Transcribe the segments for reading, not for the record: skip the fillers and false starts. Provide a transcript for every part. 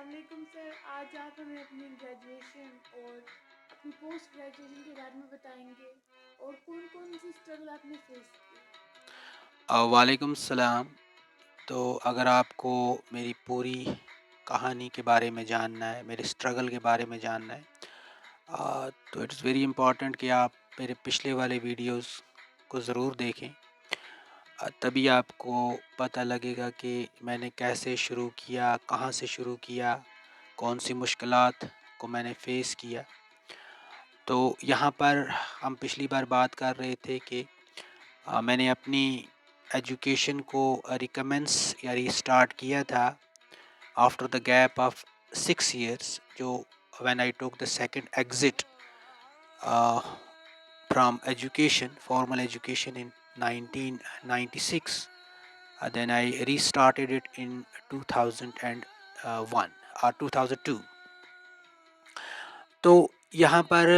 علیکم سر، آج آپ ہمیں اپنی گریجویشن اور اپنی پوسٹ گریجویشن کے بارے میں بتائیں گے اور کون کون سی اسٹرگل آپ نے فیس کی۔ وعلیکم السلام۔ تو اگر آپ کو میری پوری کہانی کے بارے میں جاننا ہے، میرے اسٹرگل کے بارے میں جاننا ہے، تو اٹس ویری امپورٹنٹ کہ آپ میرے پچھلے والے ویڈیوز کو ضرور دیکھیں۔ تبھی آپ کو پتہ لگے گا کہ میں نے کیسے شروع کیا، کہاں سے شروع کیا، کون سی مشکلات کو میں نے فیس کیا۔ تو یہاں پر ہم پچھلی بار بات کر رہے تھے کہ میں نے اپنی ایجوکیشن کو ریکمنس یا ریسٹارٹ کیا تھا after the gap of 6 years, جو when I took the second exit from education, formal education in 1996. Then I restarted it in 2001 or 2002. تو یہاں پر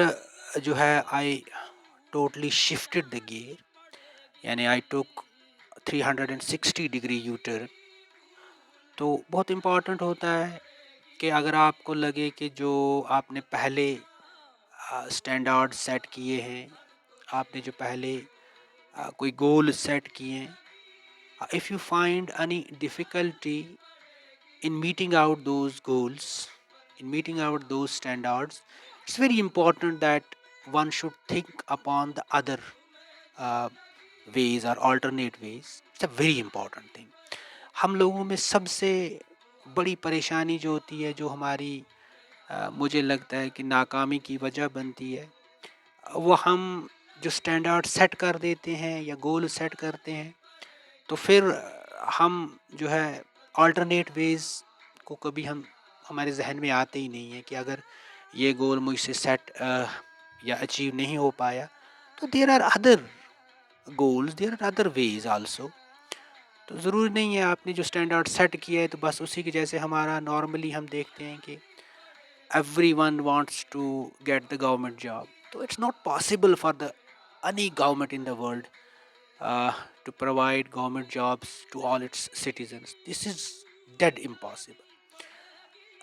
جو ہے I totally shifted the gear, یعنی آئی ٹوک 360 ڈگری یو ٹرن۔ تو بہت امپورٹنٹ ہوتا ہے کہ اگر آپ کو لگے کہ جو آپ نے پہلے اسٹینڈرڈ سیٹ کیے ہیں، آپ نے جو پہلے کوئی گول سیٹ کیے ہیں، if you find any difficulty in meeting out those goals, in meeting out those standards, it's very important that one should think upon the other uh, ways or alternate ways. It's a very important thing. ہم لوگوں میں سب سے بڑی پریشانی جو ہوتی ہے، جو ہماری مجھے لگتا ہے کہ ناکامی کی وجہ بنتی ہے، وہ ہم جو اسٹینڈرڈ سیٹ کر دیتے ہیں یا گول سیٹ کرتے ہیں، تو پھر ہم جو ہے آلٹرنیٹ ویز کو کبھی ہمارے ذہن میں آتے ہی نہیں ہے کہ اگر یہ گول مجھ سے سیٹ یا اچیو نہیں ہو پایا تو there are other goals, there are other ways also. تو ضروری نہیں ہے آپ نے جو اسٹینڈرڈ سیٹ کیا ہے تو بس اسی کی جیسے ہمارا نارملی ہم دیکھتے ہیں کہ everyone wants to get the government job, تو it's not possible for the any government in the world to provide government jobs to all its citizens. This is dead impossible.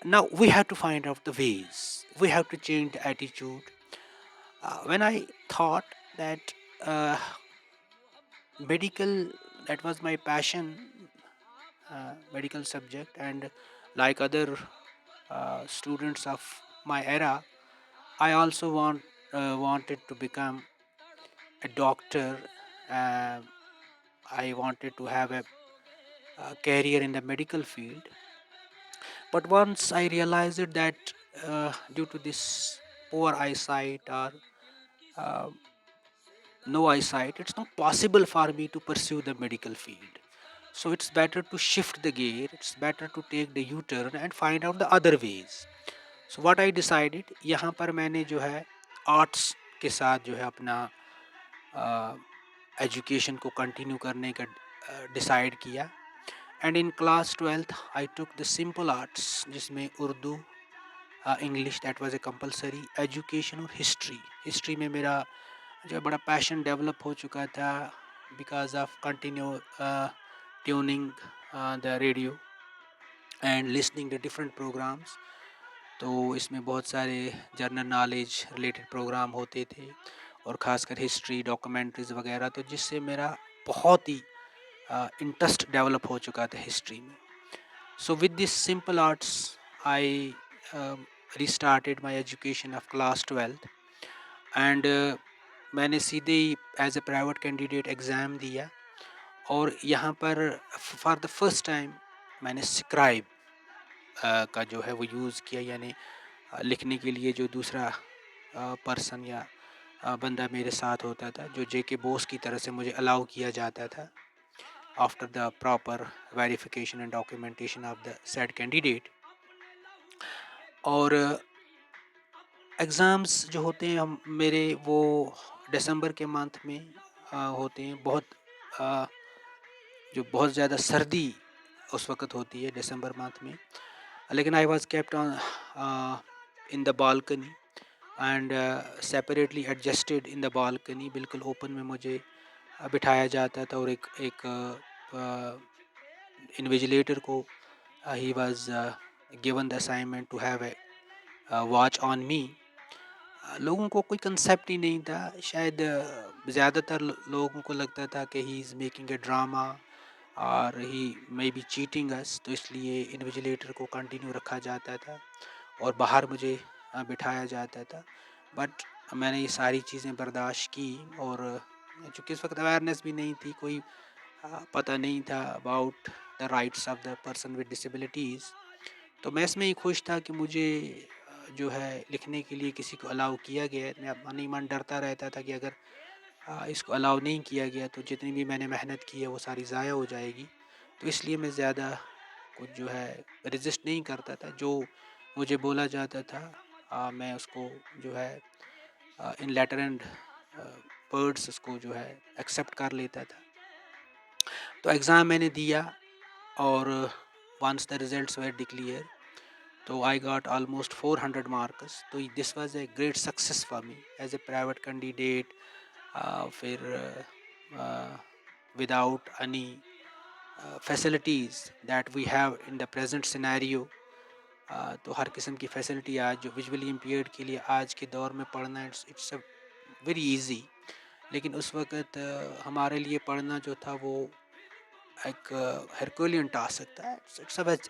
Now we have to find out the ways. We have to change the attitude. When I thought that medical, that was my passion, medical subject, and like other students of my era, I also wanted to become a doctor. uh, I wanted to have a career in the medical field. But once I realized that due to this poor eyesight or uh, no eyesight, it's not possible for me to pursue the medical field. So it's better to shift the gear, it's better to take the U-turn and find out the other ways. So what I decided, یہاں پر میں نے جو ہے arts کے ساتھ جو ہے اپنا ایجوکیشن کو کنٹینیو کرنے کا ڈیسائیڈ کیا. And in class 12th I took the simple arts, جس میں Urdu, English that was a compulsory, education اور ہسٹری میں میرا جو بڑا پیشن ڈیولپ ہو چکا تھا because of continue tuning the radio and listening the different programmes. تو اس میں بہت سارے جنرل نالج ریلیٹڈ پروگرام ہوتے تھے اور خاص کر ہسٹری، ڈاکومنٹریز وغیرہ، تو جس سے میرا بہت ہی انٹرسٹ ڈیولپ ہو چکا تھا ہسٹری میں. So with this simple arts I restarted my education of class 12th. And میں نے سیدھے ہی as a private candidate exam دیا، اور یہاں پر فار دا فرسٹ ٹائم میں نے سکرائب کا جو ہے وہ یوز کیا، یعنی لکھنے کے لیے جو دوسرا پرسن یا بندہ میرے ساتھ ہوتا تھا، جو جے کے بوس کی طرح سے مجھے الاؤ کیا جاتا تھا after the proper verification and documentation of the said candidate. اور ایگزامس جو ہوتے ہیں میرے وہ دسمبر کے منتھ میں ہوتے ہیں. بہت زیادہ سردی اس وقت ہوتی ہے دسمبر منتھ میں، لیکن I was kept on in the balcony and separately adjusted in the balcony. بالکل اوپن میں مجھے بٹھایا جاتا تھا، اور ایک انویجیلیٹر کو he was given the assignment to have a watch on me. لوگوں کو کوئی کنسیپٹ ہی نہیں تھا. شاید زیادہ تر لوگوں کو لگتا تھا کہ ہی از میکنگ اے ڈراما اور ہی مے بی چیٹنگ اس, تو اس لیے انویجیلیٹر کو کنٹینیو رکھا جاتا تھا اور باہر مجھے بٹھایا جاتا تھا. بٹ میں نے یہ ساری چیزیں برداشت کی, اور چونکہ اس وقت اویئرنیس بھی نہیں تھی, کوئی پتہ نہیں تھا about the rights of the person with disabilities, تو میں اس میں ہی خوش تھا کہ مجھے جو ہے لکھنے کے لیے کسی کو الاؤ کیا گیا ہے. میں من ہی من ڈرتا رہتا تھا کہ اگر اس کو الاؤ نہیں کیا گیا تو جتنی بھی میں نے محنت کی ہے وہ ساری ضائع ہو جائے گی. تو اس لیے میں زیادہ کچھ جو ہے رجسٹ نہیں کرتا تھا. جو مجھے بولا جاتا تھا میں اس کو جو ہے ان لیٹر اینڈ ورڈس اس کو جو ہے ایکسیپٹ کر لیتا تھا. تو ایگزام میں نے دیا, اور once the results were declare تو آئی گاٹ آلموسٹ 400 مارکس. تو this was a great success for me as a private candidate. پھر without any facilities that we have in the present scenario. تو ہر قسم کی فیسلٹی آج جو visually impaired کے لیے آج کے دور میں پڑھنا اٹس اے ویری ایزی, لیکن اس وقت ہمارے لیے پڑھنا جو تھا وہ ایک ہرکولین ٹاسک تھا.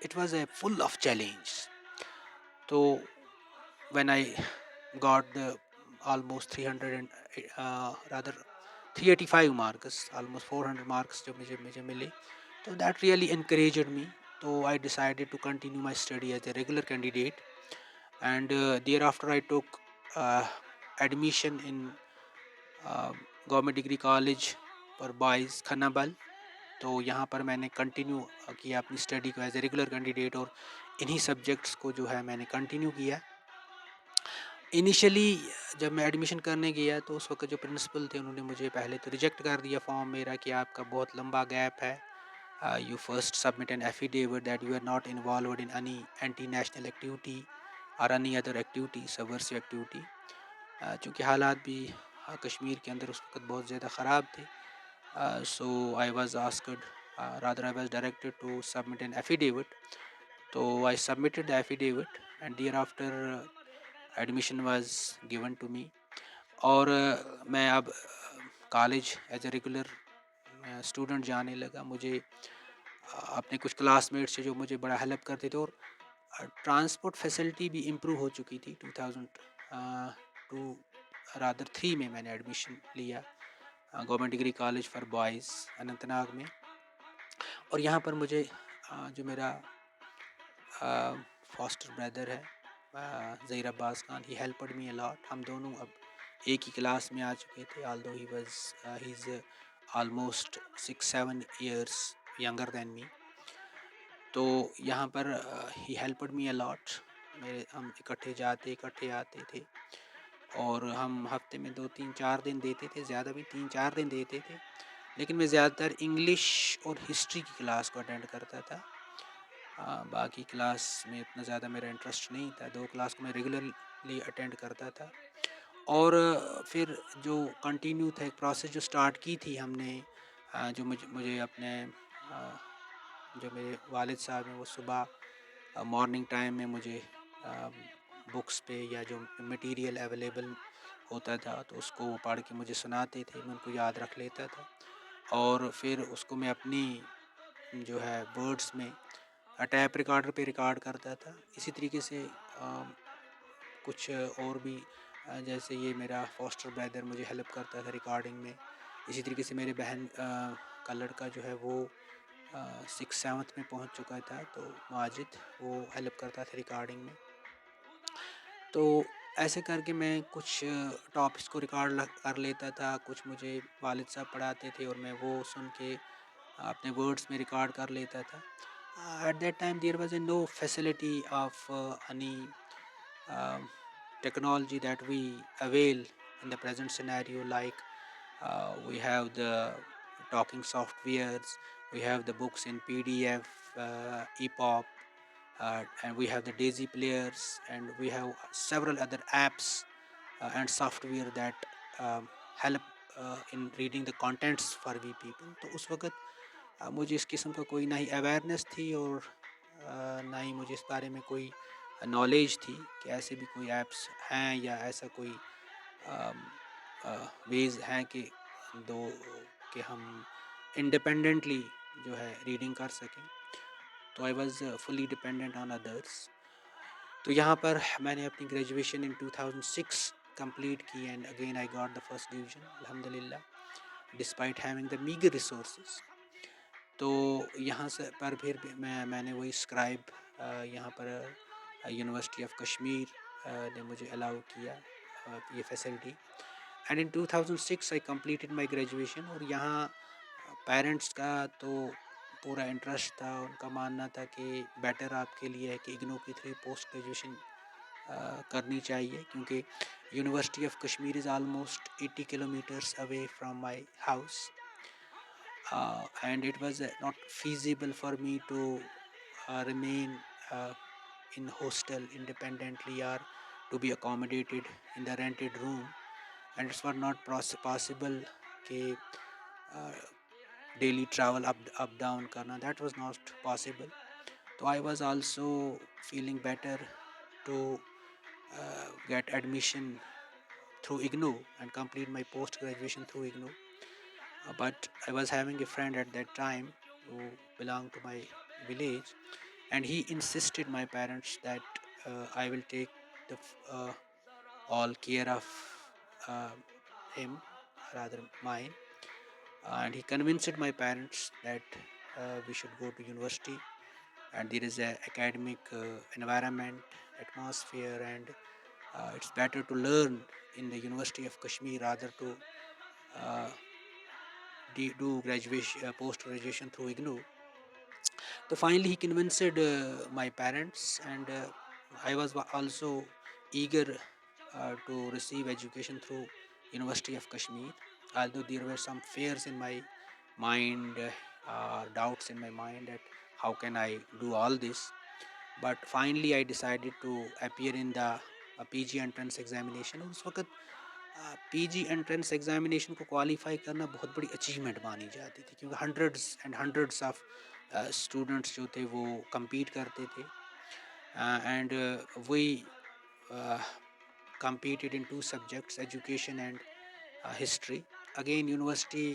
It was a full of challenge. تو when I got the almost 300 and rather 385 marks, almost 400 marks جو مجھے ملے, تو that really encouraged me. So I decided to continue my study as a regular candidate, and thereafter I took admission in government degree college for boys Khanna بل. تو یہاں پر میں نے continue کیا اپنی اسٹڈی کو ایز اے ریگولر کینڈیڈیٹ, اور انہی subjects کو جو ہے میں نے کنٹینیو کیا. انیشلی جب میں ایڈمیشن کرنے گیا تو اس وقت جو پرنسپل تھے انہوں نے مجھے پہلے تو ریجیکٹ کر دیا فارم میرا کہ آپ کا بہت لمبا گیپ ہے. You first submit an affidavit that you are not involved in any anti national activity اور any other activity subversive activity. چونکہ حالات بھی کشمیر کے اندر اس وقت بہت زیادہ خراب تھے. So I was asked rather I was directed to submit an affidavit. So I submitted the affidavit, and thereafter admission was given to me. اور میں اب college as a regular student جانے لگا. مجھے اپنے کچھ کلاس میٹس سے جو مجھے بڑا ہیلپ کرتے تھے, اور ٹرانسپورٹ فیسلٹی بھی امپروو ہو چکی تھی. 2003 میں نے ایڈمیشن لیا government degree college for boys Anantnag میں. اور یہاں پر مجھے جو میرا فاسٹر بردر ہے ظہیر عباس خان, ہی ہیلپڈ می الاٹ. ہم دونوں اب ایک ہی کلاس میں آ چکے تھے, although he is almost 6-7 years younger than me. تو یہاں پر ہی ہیلپڈ می الاٹ. ہم اکٹھے جاتے اکٹھے آتے تھے, اور ہم ہفتے میں 2-3-4 دن دیتے تھے, زیادہ بھی 3-4 دن دیتے تھے. لیکن میں زیادہ تر انگلش اور ہسٹری کی کلاس کو اٹینڈ کرتا تھا. باقی کلاس میں اتنا زیادہ میرا انٹرسٹ نہیں تھا. 2 کلاس کو میں ریگولرلی اٹینڈ کرتا تھا. اور پھر جو کنٹینیو تھا ایک پروسیس جو سٹارٹ کی تھی ہم نے, جو مجھے اپنے جو میرے والد صاحب ہیں وہ صبح مارننگ ٹائم میں مجھے بکس پہ یا جو مٹیریل اویلیبل ہوتا تھا تو اس کو وہ پڑھ کے مجھے سناتے تھے. میں ان کو یاد رکھ لیتا تھا, اور پھر اس کو میں اپنی جو ہے ورڈس میں ٹیپ ریکارڈر پہ ریکارڈ کرتا تھا. اسی طریقے سے کچھ اور بھی جیسے یہ میرا فاسٹر بردر مجھے ہیلپ کرتا تھا ریکارڈنگ میں. اسی طریقے سے میرے بہن کا لڑکا جو ہے وہ 6-7 میں پہنچ چکا تھا, تو ماجد وہ ہیلپ کرتا تھا ریکارڈنگ میں. تو ایسے کر کے میں کچھ ٹاپکس کو ریکارڈ کر لیتا تھا. کچھ مجھے والد صاحب پڑھاتے تھے اور میں وہ سن کے اپنے ورڈس میں ریکارڈ کر لیتا تھا. At that time there was no facility of any technology that we avail in the present scenario, like we have the talking softwares, we have the books in PDF, EPUB, and we have the Daisy players, and we have several other apps and software that help in reading the contents for we people. تو اس وقت مجھے اس قسم کا کوئی نہ ہی awareness تھی اور نہ ہی مجھے اس بارے میں کوئی نالج تھی کہ ایسے بھی کوئی ایپس ہیں یا ایسا کوئی ویز ہیں کہ ہم انڈیپینڈنٹلی جو ہے ریڈنگ کر سکیں. تو I was fully dependent on ادرس. تو یہاں پر میں نے اپنی گریجویشن ان 2006 کمپلیٹ کی and again I got the first division الحمد للہ despite having the meagre resources. تو یہاں سے پر پھر میں نے وہی اسکرائب یہاں پر یونیورسٹی آف کشمیر نے مجھے الاؤ کیا یہ facility. And in 2006 I completed my graduation. اور یہاں پیرنٹس کا تو پورا انٹرسٹ تھا, ان کا ماننا تھا کہ بیٹر آپ کے لیے ہے کہ اگنو کی تھری پوسٹ گریجویشن کرنی چاہیے, کیونکہ university of Kashmir is almost 80 kilometers away from my house. And it was not feasible for me to remain in hostel independently or to be accommodated in the rented room, and it was not possible کہ daily travel up down karna, that was not possible. So I was also feeling better to get admission through IGNOU and complete my post graduation through IGNOU. But I was having a friend at that time who belonged to my village, and he insisted my parents that I will take the all care of him, rather mine. And he convinced my parents that we should go to university, and there is a academic environment, atmosphere, and it's better to learn in the University of Kashmir rather to do graduation, post graduation through IGNOU. So finally he convinced my parents, and I was also eager to receive education through University of Kashmir, although there were some fears in my mind, doubts in my mind that how can I do all this. But finally I decided to appear in the PG entrance examination. اس وقت P G entrance examination کو qualify کرنا بہت بڑی achievement مانی جاتی تھی, کیونکہ hundreds and hundreds of students جو تھے وہ کمپیٹ کرتے تھے. And we competed in two subjects, education and history. Again university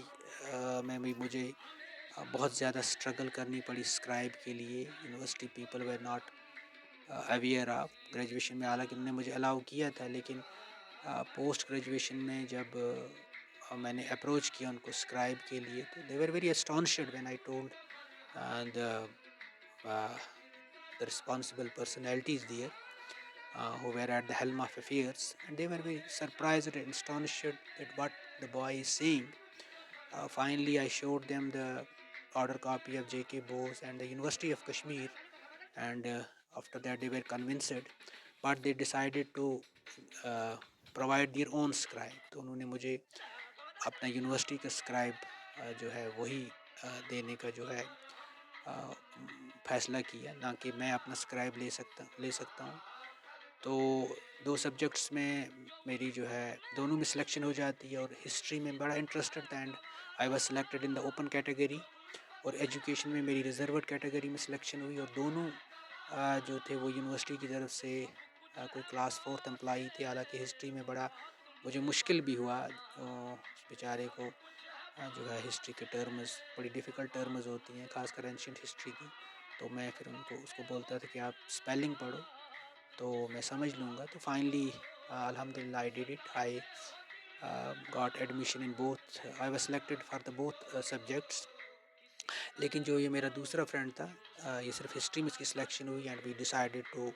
میں بھی مجھے بہت زیادہ اسٹرگل کرنی پڑی اسکرائب کے لیے. University people were not aware of graduation میں, حالانکہ انہوں نے مجھے الاؤ کیا تھا, لیکن پوسٹ گریجویشن میں جب میں نے اپروچ کیا ان کو اسکرائب کے لیے, تو they were very astonished when I told the responsible personalities there who were at the helm of affairs, and they were very surprised and astonished at what the boy is saying. Finally I showed them the order copy of J.K. Bose and the University of Kashmir, and after that they were convinced, but they decided to provide their own scribe. تو انہوں نے مجھے اپنا university کا ascribe جو ہے وہی دینے کا جو ہے فیصلہ کیا, نہ کہ میں اپنا اسکرائب لے سکتا ہوں. تو دو سبجیکٹس میں میری جو ہے دونوں میں سلیکشن ہو جاتی ہے, اور ہسٹری میں بڑا انٹرسٹڈ تھا and I was selected in the open category, اور ایجوکیشن میں میری ریزروڈ کیٹیگری میں سلیکشن ہوئی. اور دونوں جو تھے وہ یونیورسٹی کی طرف سے کوئی کلاس 4th امپلائی تھے. حالانکہ ہسٹری میں بڑا مجھے مشکل بھی ہوا, بیچارے کو جو ہے ہسٹری کے ٹرمز بڑی ڈیفیکلٹ ٹرمز ہوتی ہیں, خاص کر اینشینٹ ہسٹری کی. تو میں پھر اس کو بولتا تھا کہ آپ اسپیلنگ پڑھو تو میں سمجھ لوں گا. تو فائنلی الحمد للہ I did it. I got admission in both, I was selected for the both subjects. لیکن جو یہ میرا دوسرا فرینڈ تھا, یہ صرف ہسٹری میں اس کی سلیکشن ہوئی, and we decided to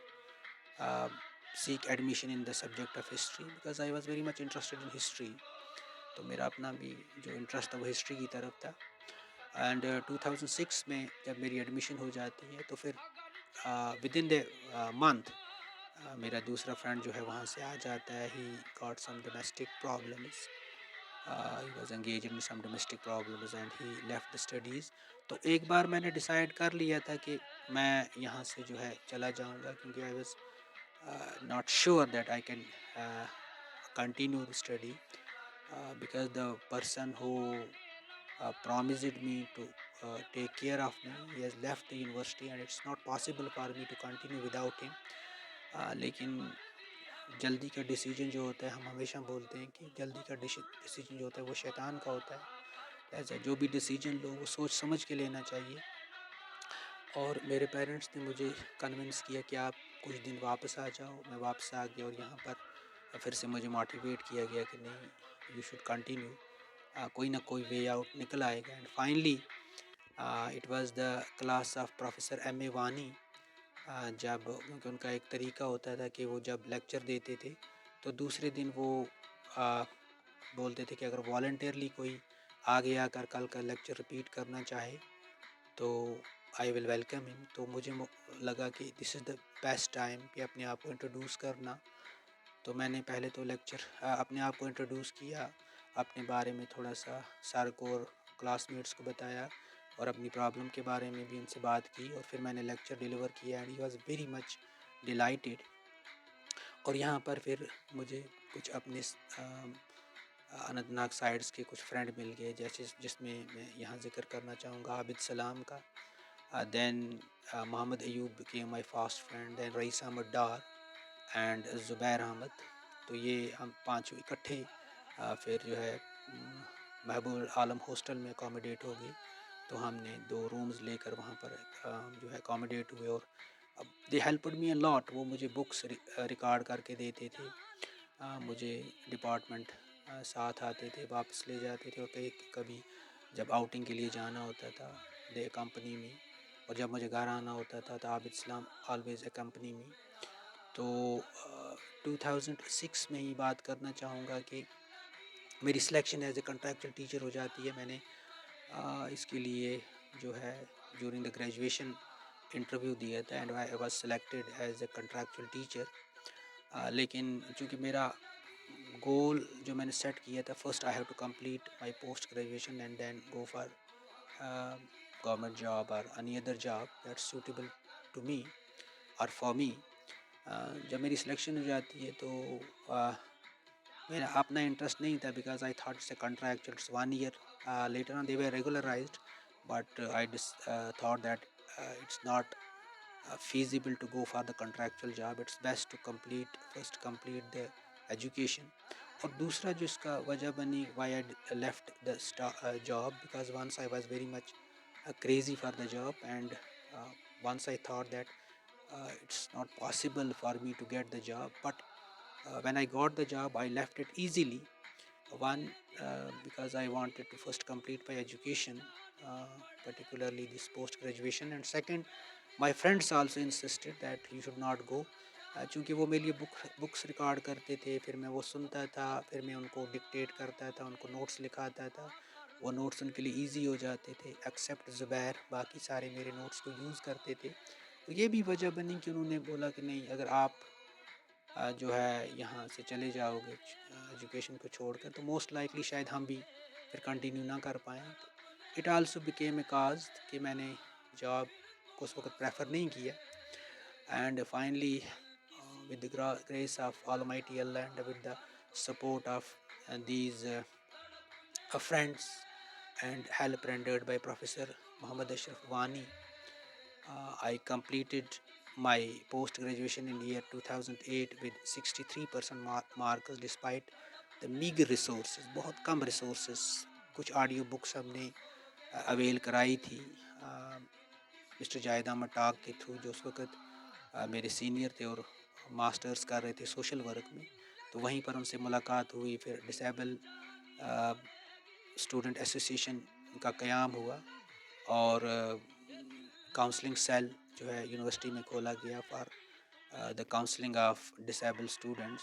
seek admission in the subject of history because I was very much interested in history. تو میرا اپنا بھی جو انٹرسٹ تھا وہ ہسٹری کی طرف تھا. اینڈ 2006 میں جب میری ایڈمیشن ہو جاتی ہے تو پھر ود ان دا منتھ میرا دوسرا فرینڈ جو ہے وہاں سے آ جاتا ہے. He got some domestic problems, he was engaged in some domestic problems and he left the studies. تو ایک بار میں نے ڈیسائیڈ کر لیا تھا کہ میں یہاں سے جو ہے چلا جاؤں گا, کیونکہ I was not sure that I can continue the study because the person who promised me to take care of me. He has left the university and it's not possible for me to continue without him. لیکن جلدی کا decision جو ہوتا ہے، ہم ہمیشہ بولتے ہیں کہ جلدی کا ڈیسیجن جو ہوتا ہے وہ شیطان کا ہوتا ہے. ایسا جو بھی ڈیسیجن لو وہ سوچ سمجھ کے لینا چاہیے. اور میرے پیرنٹس نے مجھے کنونس کیا کہ آپ کچھ دن واپس آ جاؤ. میں واپس آ گیا اور یہاں پر پھر سے مجھے موٹیویٹ کیا گیا کہ نہیں، یو شوڈ کنٹینیو، کوئی نہ کوئی وے آؤٹ نکل آئے گا. And finally it was the class of professor M A Wani. جب کیونکہ ان کا ایک طریقہ ہوتا تھا کہ وہ جب لیکچر دیتے تھے تو دوسرے دن وہ بولتے تھے کہ اگر والنٹیئرلی کوئی آگے آ کر کل کا لیکچر رپیٹ کرنا چاہے تو آئی ول ویلکم ہم. تو مجھے لگا کہ دس از دا بیسٹ ٹائم کہ اپنے آپ کو انٹروڈیوس کرنا. تو میں نے پہلے تو اپنے آپ کو انٹروڈیوس کیا، اپنے بارے میں تھوڑا سا سر کو اور کلاس میٹس کو بتایا اور اپنی پرابلم کے بارے میں بھی ان سے بات کی، اور پھر میں نے لیکچر ڈیلیور کیا. And he was very much delighted. اور یہاں پر پھر مجھے کچھ اپنے اننت ناگ سائڈس کے کچھ فرینڈ مل گئے، جس میں میں یہاں ذکر کرنا چاہوں گا عابد سلام کا. Din Mohammad Ayub became my fast friend, Din Rais Ahmad Dar and Zubair Ahmad. تو یہ ہم پانچوں اکٹھے پھر جو ہے محبوب عالم ہاسٹل میں اکاموڈیٹ ہو گئے. تو ہم نے 2 رومز لے کر وہاں پر جو ہے اکاموڈیٹ ہوئے. اور دے ہیلپڈ می اے لاٹ. وہ مجھے بکس ریکارڈ کر کے دیتے تھے، مجھے ڈپارٹمنٹ ساتھ آتے تھے، واپس لے جاتے تھے. اور کبھی جب آؤٹنگ کے لیے جانا ہوتا تھا دے کمپنی میں، اور جب مجھے گھر آنا ہوتا تھا تو عابد اسلام آلویز اے کمپنی میں. تو 2006 میں ہی بات کرنا چاہوں گا کہ میری selection as a contractual teacher ہو جاتی ہے. میں نے اس کے لیے جو ہے ڈیورنگ دا گریجویشن انٹرویو دیا تھا and I was selected as a contractual teacher. لیکن چونکہ میرا گول جو میں نے سیٹ کیا تھا، first I have to complete my post graduation and then go for government job اور any other job that's suitable to me or for me. جب میری سلیکشن ہو جاتی ہے تو میرا اپنا انٹرسٹ نہیں تھا because I thought it's a contractual, it's 1 year. Later on they were regularized but I thought that it's not feasible to go for the contractual job. It's best to first complete the education. اور دوسرا جو اس کا وجہ بنی why I left the job, because once I was very much crazy for the job and once I thought that it's not possible for me to get the job, but when I got the job I left it easily. One, because I wanted to first complete my education, particularly this post graduation, and second, my friends also insisted that you should not go. چونکہ وہ میرے لیے books record کرتے تھے، پھر میں وہ سنتا تھا، پھر میں ان کو ڈکٹیٹ کرتا تھا، ان کو نوٹس لکھاتا تھا. وہ نوٹس ان کے لیے ایزی ہو جاتے تھے ایکسیپٹ زبیر، باقی سارے میرے نوٹس کو یوز کرتے تھے. تو یہ بھی وجہ بنی کہ انہوں نے بولا کہ نہیں، اگر آپ جو ہے یہاں سے چلے جاؤ گے ایجوکیشن کو چھوڑ کر تو موسٹ لائکلی شاید ہم بھی پھر کنٹینیو نہ کر پائیں. It also became a cause کہ میں نے جاب کو اس وقت پریفر نہیں کیا. And finally with the grace of Almighty Allah and with the support of these friends and help rendered by Professor Muhammad Ashraf Wani, I completed my post graduation in year 2008 with 63% marks despite the meager resources. بہت کم resources. کچھ audio books ہم نے oil کرائی تھی mister Javed Ahmad talk کے through, جو اس وقت میرے سینئر تھے اور ماسٹرز کر رہے تھے سوشل ورک میں. تو وہیں پر ان سے ملاقات ہوئی. پھر ڈسیبل اسٹوڈنٹ ایسوسیشن کا قیام ہوا اور کاؤنسلنگ سیل جو ہے یونیورسٹی میں کھولا گیا for the counselling of disable students.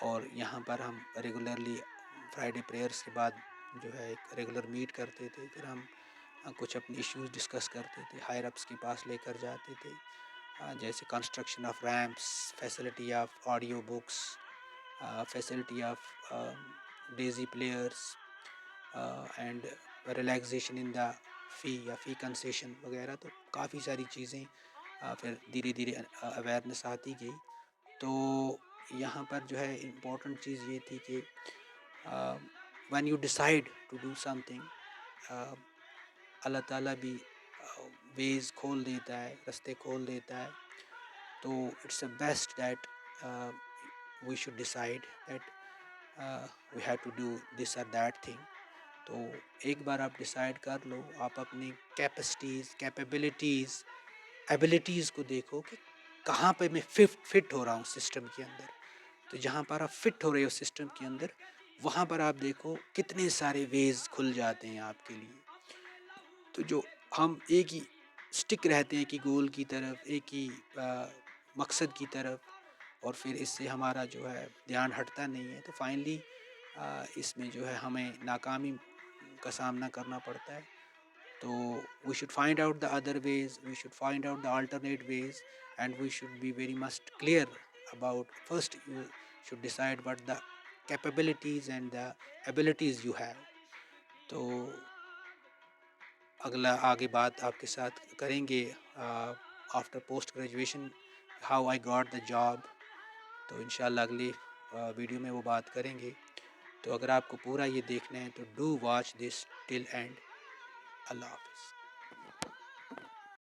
اور یہاں پر ہم ریگولرلی فرائیڈے پریئرس کے بعد جو ہے ایک ریگولر میٹ کرتے تھے. پھر ہم کچھ اپنے ایشوز ڈسکس کرتے تھے، ہائر اپس کے پاس لے کر جاتے تھے، جیسے construction of ramps, facility of audio books, facility of daisy players and relaxation in the fee concession وغیرہ. تو کافی ساری چیزیں پھر دھیرے دھیرے اویئرنیس آتی گئی. تو یہاں پر جو ہے امپورٹنٹ چیز یہ تھی کہ when you decide to do something اللہ تعالیٰ بھی ویز کھول دیتا ہے, رستے کھول دیتا ہے. تو it's a best that we should decide that we have to do this اور دیٹ تھنگ. تو ایک بار آپ ڈیسائیڈ کر لو, آپ اپنی کیپیسٹیز, کیپیبلٹیز, ایبلٹیز کو دیکھو کہ کہاں پہ میں فٹ ہو رہا ہوں سسٹم کے اندر. تو جہاں پر آپ فٹ ہو رہے ہو سسٹم کے اندر, وہاں پر آپ دیکھو کتنے سارے ویز کھل جاتے ہیں آپ کے لیے. تو جو ہم ایک ہی سٹک رہتے ہیں کہ گول کی طرف, ایک ہی مقصد کی طرف, اور پھر اس سے ہمارا جو ہے دھیان ہٹتا نہیں ہے, تو فائنلی اس میں جو ہے ہمیں ناکامی کا سامنا کرنا پڑتا ہے. تو we should find out the other ways, we should find out the alternate ways, and we should be very much clear about, first you should decide what the capabilities and the abilities you have. تو اگلا آگے بات آپ کے ساتھ کریں گے after post graduation how I got the job. تو انشاءاللہ اگلی ویڈیو میں وہ بات کریں گے. تو اگر آپ کو پورا یہ دیکھنا ہے تو do watch this till end. اللہ حافظ.